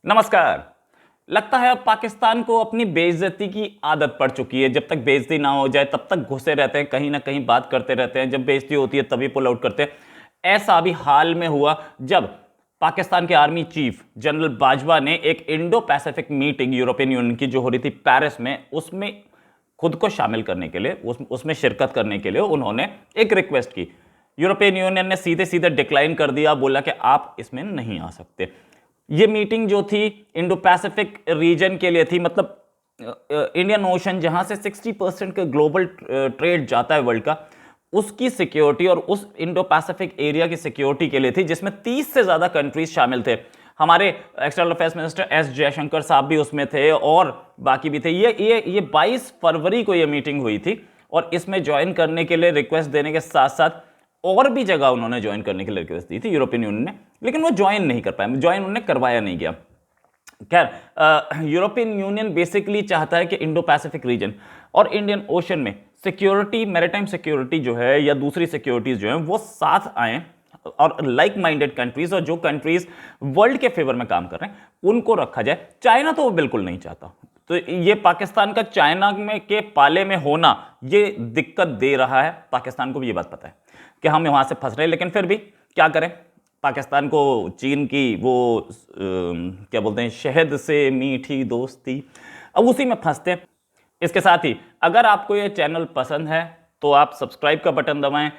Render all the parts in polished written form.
नमस्कार। लगता है अब पाकिस्तान को अपनी बेइज्जती की आदत पड़ चुकी है। जब तक बेइज्जती ना हो जाए तब तक घुसे रहते हैं, कहीं ना कहीं बात करते रहते हैं। जब बेइज्जती होती है तभी पुल आउट करते हैं। ऐसा अभी हाल में हुआ जब पाकिस्तान के आर्मी चीफ जनरल बाजवा ने एक Indo Pacific meeting European union की जो हो रही थी पेरिस में, उसमें खुद को शामिल करने के लिए, उसमें शिरकत करने के लिए उन्होंने एक रिक्वेस्ट की। यूरोपियन यूनियन ने सीधे सीधे डिक्लाइन कर दिया, बोला कि आप इसमें नहीं आ सकते। ये मीटिंग जो थी इंडो पैसिफिक रीजन के लिए थी, मतलब इंडियन ओशन जहां से 60% का ग्लोबल ट्रेड जाता है वर्ल्ड का, उसकी सिक्योरिटी और उस इंडो पैसिफिक एरिया की सिक्योरिटी के लिए थी, जिसमें 30 से ज्यादा कंट्रीज शामिल थे। हमारे external affairs minister S Jaishankar साहब भी उसमें थे और बाकी भी थे। ये 22 फरवरी को ये मीटिंग हुई थी और इसमें ज्वाइन करने के लिए रिक्वेस्ट देने के साथ साथ और भी जगह उन्होंने ज्वाइन करने के लिए रिक्वेस्ट दी थी यूरोपियन यूनियन ने, लेकिन वो ज्वाइन नहीं कर पाए, ज्वाइन उन्होंने करवाया नहीं गया। खैर, यूरोपियन यूनियन बेसिकली चाहता है कि इंडो पैसिफिक रीजन और इंडियन ओशन में सिक्योरिटी, मैरिटाइम सिक्योरिटी जो है या दूसरी सिक्योरिटीज जो है वो साथ आए और लाइक माइंडेड कंट्रीज और जो कंट्रीज वर्ल्ड के फेवर में काम कर रहे हैं उनको रखा जाए। चाइना तो वो बिल्कुल नहीं चाहता। तो ये पाकिस्तान का चाइना में के पाले में होना ये दिक्कत दे रहा है। पाकिस्तान को भी ये बात पता है कि हम वहां से फंस रहे हैं, लेकिन फिर भी क्या करें। पाकिस्तान को चीन की वो क्या बोलते हैं, शहद से मीठी दोस्ती, अब उसी में फंसते हैं। इसके साथ ही अगर आपको ये चैनल पसंद है तो आप सब्सक्राइब का बटन दबाएं,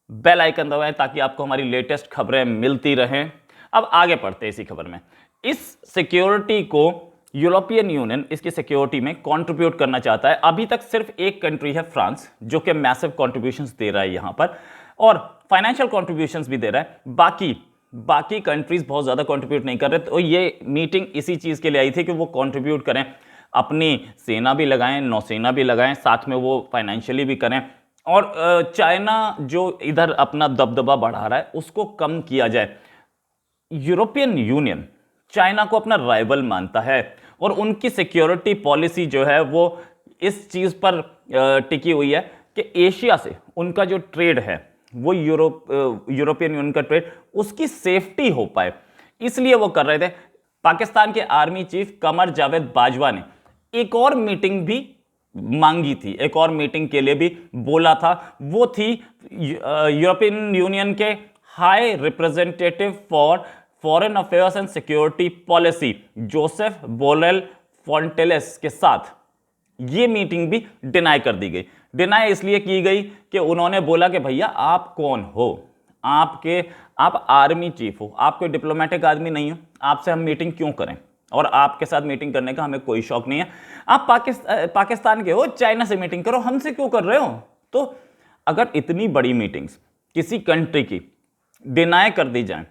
बेल आइकन दबाएं ताकि आपको हमारी लेटेस्ट खबरें मिलती रहें। अब आगे बढ़ते हैं इसी खबर में। इस सिक्योरिटी को यूरोपियन यूनियन इसकी सिक्योरिटी में कंट्रीब्यूट करना चाहता है। अभी तक सिर्फ एक कंट्री है फ्रांस, जो कि मैसिव कंट्रीब्यूशंस दे रहा है यहां पर और फाइनेंशियल कंट्रीब्यूशंस भी दे रहा है। बाकी कंट्रीज बहुत ज्यादा कंट्रीब्यूट नहीं कर रहे। तो ये मीटिंग इसी चीज के लिए आई थी कि वो कंट्रीब्यूट करें, अपनी सेना भी लगाएं, नौसेना भी लगाएं, साथ में वो फाइनेंशियली भी करें और चाइना जो इधर अपना दबदबा बढ़ा रहा है उसको कम किया जाए। यूरोपियन यूनियन चाइना को अपना राइवल मानता है और उनकी सिक्योरिटी पॉलिसी जो है वो इस चीज पर टिकी हुई है कि एशिया से उनका जो ट्रेड है वो यूरोपियन यूनियन का ट्रेड, उसकी सेफ्टी हो पाए, इसलिए वो कर रहे थे। पाकिस्तान के आर्मी चीफ कमर जावेद बाजवा ने एक और मीटिंग भी मांगी थी, एक और मीटिंग के लिए भी बोला था। वो थी यूरोपियन यूनियन के high representative for foreign affairs and security policy Josep Borrell Fontelles के साथ। ये मीटिंग भी डिनाई कर दी गई। डिनाई इसलिए की गई कि उन्होंने बोला कि भैया आप कौन हो, आप आर्मी चीफ हो, आप कोई डिप्लोमेटिक आदमी नहीं हो, आपसे हम मीटिंग क्यों करें और आपके साथ मीटिंग करने का हमें कोई शौक नहीं है। आप पाकिस्तान के हो, चाइना से मीटिंग करो, हमसे क्यों कर रहे हो। तो अगर इतनी बड़ी मीटिंग्स किसी कंट्री की डिनाई कर दी जाए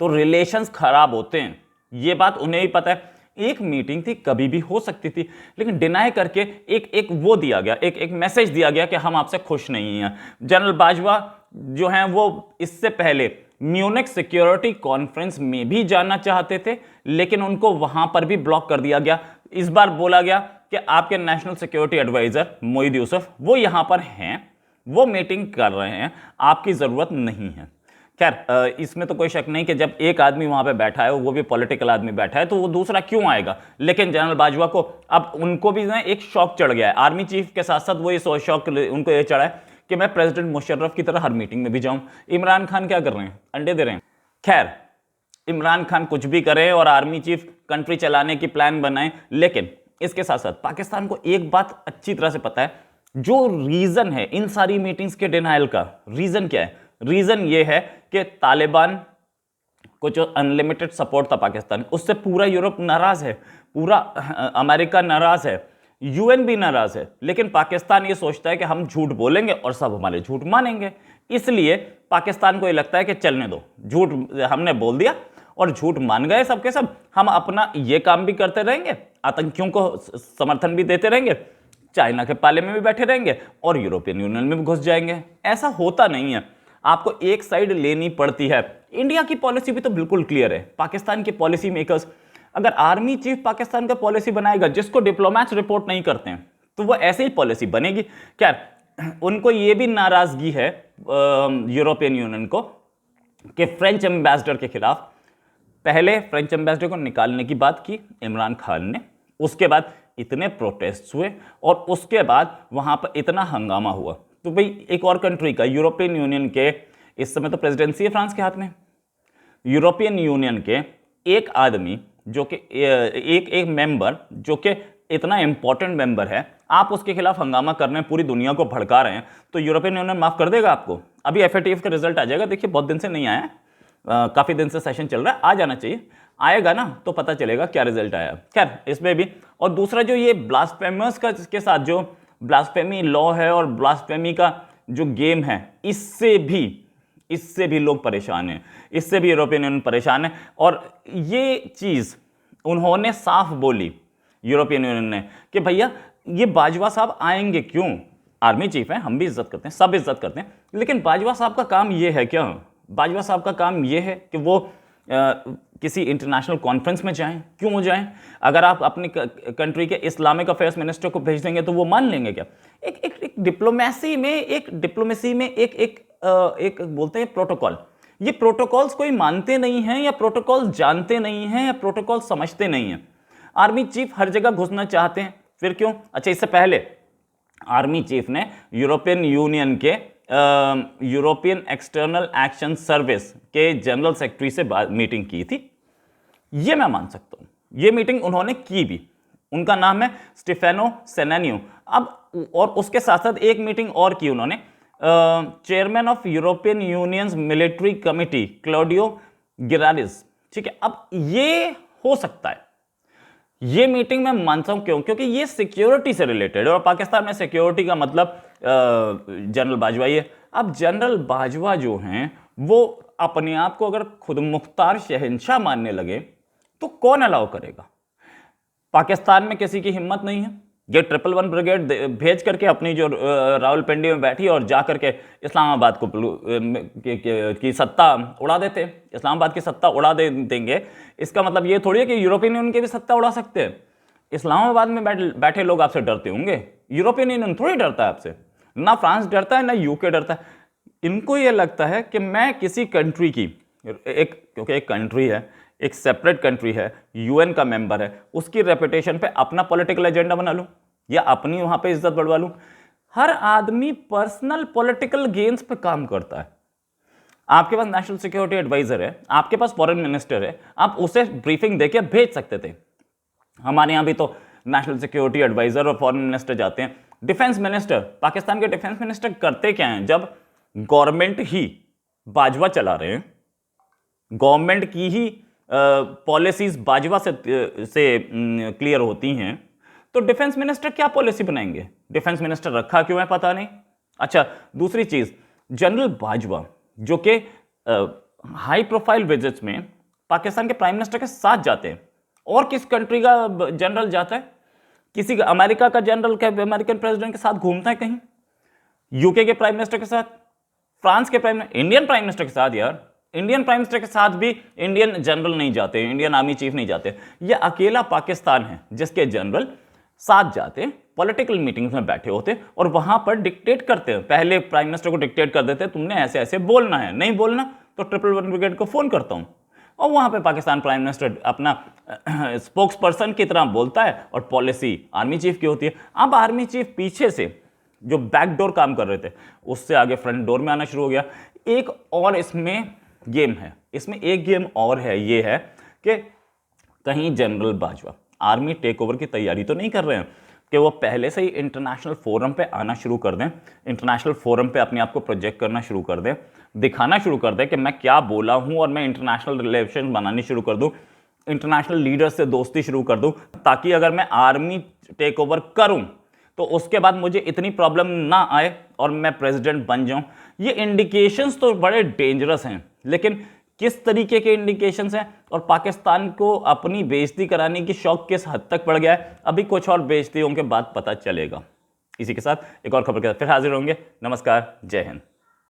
तो रिलेशंस खराब होते हैं, ये बात उन्हें भी पता है। एक मीटिंग थी, कभी भी हो सकती थी, लेकिन डिनाई करके एक वो दिया गया, एक मैसेज दिया गया कि हम आपसे खुश नहीं हैं। जनरल बाजवा जो हैं वो इससे पहले म्यूनिक सिक्योरिटी कॉन्फ्रेंस में भी जाना चाहते थे, लेकिन उनको वहां पर भी ब्लॉक कर दिया गया। इस बार बोला गया कि आपके national security adviser Moeed Yusuf वो यहां पर हैं, वो मीटिंग कर रहे हैं, आपकी जरूरत नहीं है। खैर, इसमें तो कोई शक नहीं कि जब एक आदमी वहां पे बैठा है, वो भी पॉलिटिकल आदमी बैठा है, तो वो दूसरा क्यों आएगा। लेकिन जनरल बाजवा को अब उनको भी ना एक शौक चढ़ गया है। आर्मी चीफ के साथ साथ वो ये शौक उनको ये चढ़ा है कि मैं प्रेसिडेंट मुशर्रफ की तरह हर मीटिंग में भी जाऊं। इमरान खान क्या कर रहे हैं, अंडे दे रहे हैं। खैर, इमरान खान कुछ भी करे और आर्मी चीफ कंट्री चलाने की प्लान बनाए, लेकिन इसके साथ साथ पाकिस्तान को एक बात अच्छी तरह से पता है, जो रीजन है इन सारी मीटिंग्स के डिनाइल का रीजन क्या है। रीजन ये है कि तालिबान को जो अनलिमिटेड सपोर्ट था पाकिस्तान, उससे पूरा यूरोप नाराज है, पूरा अमेरिका नाराज है, यूएन भी नाराज है। लेकिन पाकिस्तान ये सोचता है कि हम झूठ बोलेंगे और सब हमारे झूठ मानेंगे, इसलिए पाकिस्तान को ये लगता है कि चलने दो, झूठ हमने बोल दिया और झूठ मान गए सबके सब, हम अपना ये काम भी करते रहेंगे, आतंकियों को समर्थन भी देते रहेंगे, चाइना के पाले में भी बैठे रहेंगे और यूरोपियन यूनियन में भी घुस जाएंगे। ऐसा होता नहीं है, आपको एक साइड लेनी पड़ती है। इंडिया की पॉलिसी भी तो बिल्कुल क्लियर है। पाकिस्तान के पॉलिसी मेकर्स, अगर आर्मी चीफ पाकिस्तान का पॉलिसी बनाएगा जिसको डिप्लोमैट्स रिपोर्ट नहीं करते हैं, तो वो ऐसे ही पॉलिसी बनेगी। क्या उनको ये भी नाराजगी है यूरोपियन यूनियन को कि फ्रेंच एम्बेसडर के खिलाफ पहले फ्रेंच एम्बेसडर को निकालने की बात की इमरान खान ने, उसके बाद इतने प्रोटेस्ट हुए और उसके बाद वहां पर इतना हंगामा हुआ। तो भाई एक और कंट्री का, यूरोपियन यूनियन के, इस समय तो प्रेसिडेंसी है फ्रांस के हाथ में, यूरोपियन यूनियन के एक आदमी जो कि एक मेंबर जो कि इतना इंपॉर्टेंट मेंबर है, आप उसके खिलाफ हंगामा कर रहे हैं, पूरी दुनिया को भड़का रहे हैं, तो यूरोपियन यूनियन माफ कर देगा आपको? अभी एफएटीएफ का रिजल्ट आ जाएगा, देखिए बहुत दिन से नहीं आया, काफी दिन से सेशन चल रहा है, आ जाना चाहिए, आएगा ना तो पता चलेगा क्या रिजल्ट आया। खैर इसमें भी, और दूसरा जो ये ब्लास्फेमस का के साथ जो ब्लास्फेमी लॉ है और ब्लास्फेमी का जो गेम है, इससे भी लोग परेशान हैं, इससे भी यूरोपियन यूनियन परेशान है। और ये चीज उन्होंने साफ बोली यूरोपियन यूनियन ने कि भैया ये बाजवा साहब आएंगे क्यों? आर्मी चीफ है, हम भी इज्जत करते हैं, सब इज्जत करते हैं, लेकिन बाजवा साहब का काम ये है क्या? बाजवा साहब का काम ये है कि वो किसी इंटरनेशनल कॉन्फ्रेंस में जाएं? क्यों जाएं? अगर आप अपनी कंट्री के इस्लामिक अफेयर्स मिनिस्टर को भेज देंगे तो वो मान लेंगे क्या? एक डिप्लोमेसी में एक बोलते हैं प्रोटोकॉल, ये प्रोटोकॉल्स कोई मानते नहीं हैं, या प्रोटोकॉल जानते नहीं हैं, या प्रोटोकॉल समझते नहीं हैं। आर्मी चीफ हर जगह घुसना चाहते हैं, फिर क्यों? अच्छा, इससे पहले आर्मी चीफ ने यूरोपियन यूनियन के यूरोपियन एक्सटर्नल एक्शन सर्विस के जनरल सेक्रेटरी से मीटिंग की थी, ये मैं मान सकता हूं, ये मीटिंग उन्होंने की भी। उनका नाम है स्टीफेनो सेनेनियो। अब और उसके साथ साथ एक मीटिंग और की उन्होंने chairman of European Unions military committee Claudio Giraris. ठीक है, अब ये हो सकता है, ये मीटिंग मैं मानता हूं, क्यों? क्योंकि ये सिक्योरिटी से रिलेटेड है, और पाकिस्तान में सिक्योरिटी का मतलब जनरल बाजवा ही है। अब जनरल बाजवा जो हैं वो अपने आप को अगर खुद मुख्तार शहंशाह मानने लगे तो कौन अलाउ करेगा? पाकिस्तान में किसी की हिम्मत नहीं है, ये 111 ब्रिगेड भेज करके अपनी जो रावलपिंडी में बैठी और जा करके इस्लामाबाद को की सत्ता उड़ा देते, इस्लामाबाद की सत्ता उड़ा देंगे। इसका मतलब ये थोड़ी है कि यूरोपियन यूनियन की भी सत्ता उड़ा सकते हैं। इस्लामाबाद में बैठे लोग आपसे डरते होंगे, यूरोपियन यूनियन थोड़ी डरता है आपसे, ना फ्रांस डरता है ना यूके डरता है। इनको ये लगता है कि मैं किसी कंट्री की क्योंकि एक कंट्री है, एक सेपरेट कंट्री है, यूएन का मेंबर है, उसकी रेपुटेशन पे अपना पॉलिटिकल एजेंडा बना लूं या अपनी वहां पे इज्जत बढ़वा लूं। हर आदमी पर्सनल पॉलिटिकल गेन्स पे काम करता है। आपके पास नेशनल सिक्योरिटी एडवाइजर है, आपके पास फॉरेन मिनिस्टर है, आप उसे ब्रीफिंग देके भेज सकते थे। हमारे यहां भी तो नेशनल सिक्योरिटी एडवाइजर और फॉरेन मिनिस्टर जाते हैं। डिफेंस मिनिस्टर, पाकिस्तान के डिफेंस मिनिस्टर करते क्या हैं? जब गवर्नमेंट ही बाजवा चला रहे हैं, गवर्नमेंट की ही पॉलिसीज बाजवा से क्लियर होती हैं, तो डिफेंस मिनिस्टर क्या पॉलिसी बनाएंगे? डिफेंस मिनिस्टर रखा क्यों है पता नहीं। अच्छा, दूसरी चीज, जनरल बाजवा जो कि हाई प्रोफाइल विजिट्स में पाकिस्तान के प्राइम मिनिस्टर के साथ जाते हैं, और किस कंट्री का जनरल जाता है? किसी अमेरिका का जनरल के अमेरिकन प्रेसिडेंट के साथ घूमता है कहीं, यूके के प्राइम मिनिस्टर के साथ, फ्रांस के इंडियन प्राइम मिनिस्टर के साथ। यार, इंडियन प्राइम मिनिस्टर के साथ भी इंडियन जनरल नहीं जाते, इंडियन आर्मी चीफ नहीं जाते। ये अकेला पाकिस्तान है जिसके जनरल साथ जाते हैं, पॉलिटिकल मीटिंग्स में बैठे होते हैं और वहां पर डिक्टेट करते हैं। पहले प्राइम मिनिस्टर को डिक्टेट कर देते हैं, तुमने ऐसे ऐसे बोलना है, नहीं बोलना तो 111 ब्रिगेड को फोन करता हूं, और वहां पे पाकिस्तान प्राइम मिनिस्टर अपना स्पोक्स पर्सन की तरह बोलता है और पॉलिसी आर्मी चीफ की होती है। अब आर्मी चीफ पीछे से जो बैकडोर काम कर रहे थे उससे आगे फ्रंट डोर में आना शुरू हो गया। एक और इसमें गेम है, इसमें एक गेम और है, ये है कि कहीं general Bajwa army take over की तैयारी तो नहीं कर रहे हैं कि वो पहले से ही इंटरनेशनल फोरम पे आना शुरू कर दें, इंटरनेशनल फोरम पे अपने आप को प्रोजेक्ट करना शुरू कर दें, दिखाना शुरू कर दें कि मैं क्या बोला हूं, और मैं इंटरनेशनल रिलेशन बनानी शुरू कर दूं, इंटरनेशनल लीडर से दोस्ती शुरू कर दूं, ताकि अगर मैं आर्मी टेक ओवर करूं तो उसके बाद मुझे इतनी प्रॉब्लम ना आए और मैं प्रेसिडेंट बन जाऊं। ये इंडिकेशंस तो बड़े डेंजरस हैं, लेकिन किस तरीके के इंडिकेशंस हैं और पाकिस्तान को अपनी बेइज्जती कराने की शौक किस हद तक पड़ गया है, अभी कुछ और बेइज्जतियों के बाद पता चलेगा। इसी के साथ एक और खबर के साथ फिर हाजिर होंगे। नमस्कार, जय हिंद।